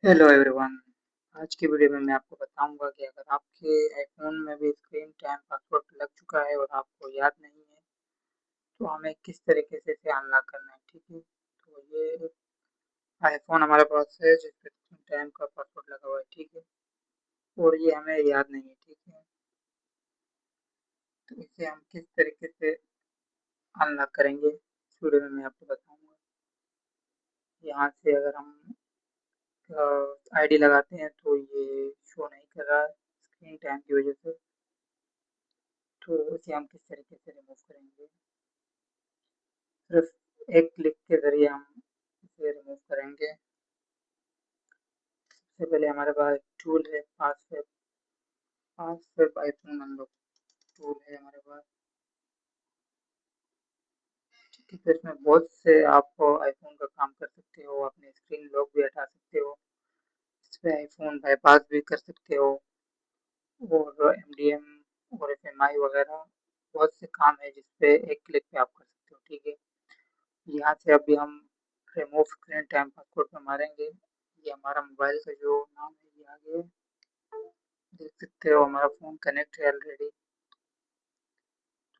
Hello everyone. आज की video में मैं आपको बताऊंगा कि अगर आपके आईफोन में भी स्क्रीन टाइम पासवर्ड लग चुका है और आपको याद नहीं है तो हमें किस तरीके से इसे अनलॉक करना है। ठीक है, तो ये आईफोन हमारे पास है जिस पर स्क्रीन टाइम का पासवर्ड लगा हुआ है। ठीक है, और ये हमें याद नहीं है। ठीक है, तो इसे हम किस तरीके से अनलॉक करेंगे इस वीडियो में मैं आपको बताऊंगा। यहाँ से अगर हम आईडी लगाते हैं तो ये शो नहीं कर रहा है स्क्रीन टाइम की वजह से। तो इसे हम किस तरीके से रिमूव करेंगे, सिर्फ एक क्लिक के ज़रिए हम इसे रिमूव करेंगे। सबसे पहले हमारे पास टूल है पासवर्ड आईफोन अनलॉक टूल है हमारे पास। ठीक है, तो इसमें बहुत से आप आईफोन का काम कर सकते हो, अपने स्क्रीन लॉक भी हटा सकते हो, इस पे आईफोन बाईपास भी कर सकते हो, और एमडीएम और एफएमआई वगैरह बहुत से काम है जिसपे एक क्लिक पे आप कर सकते हो। ठीक है, यहाँ से अभी हम रिमूव स्क्रीन टाइम पासवर्ड पे मारेंगे। ये हमारा मोबाइल का जो नाम है ये आ गया है, देख सकते हो हमारा फ़ोन कनेक्ट है ऑलरेडी।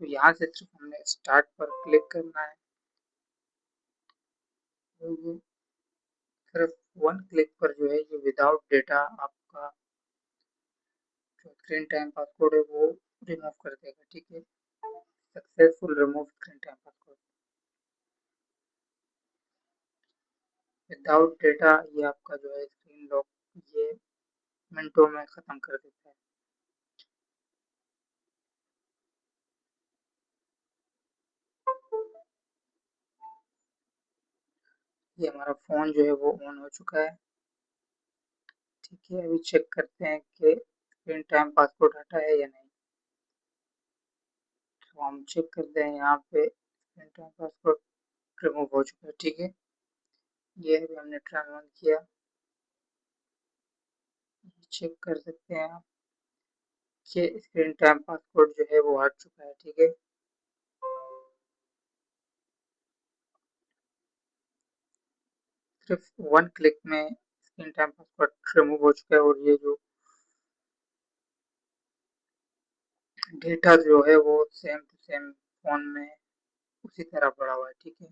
तो यहाँ से सिर्फ हमने स्टार्ट पर क्लिक करना है। तो ये सिर्फ वन क्लिक पर जो है ये विदाउट डेटा आपका जो स्क्रीन टाइम पासवर्ड है वो रिमूव कर देगा। ठीक है, successful remove screen time password without data. ये आपका जो है स्क्रीन लॉक ये मिनटों में ख़त्म कर देता है। ये हमारा फ़ोन जो है वो ऑन हो चुका है। ठीक है, अभी चेक करते हैं कि स्क्रीन टाइम पासवर्ड हटा है या नहीं। तो हम चेक करते हैं, यहाँ पे स्क्रीन टाइम पासवर्ड रिमूव हो चुका है। ठीक है, ये अभी हमने टर्न ऑन किया, चेक कर सकते हैं आप कि स्क्रीन टाइम पासवर्ड जो है वो हट चुका है। ठीक है, सिर्फ वन क्लिक में स्क्रीन टाइम पासवर्ड रिमूव हो चुका है, और ये जो डेटा जो है वो सेम टू सेम फोन में उसी तरह पड़ा हुआ है। ठीक है,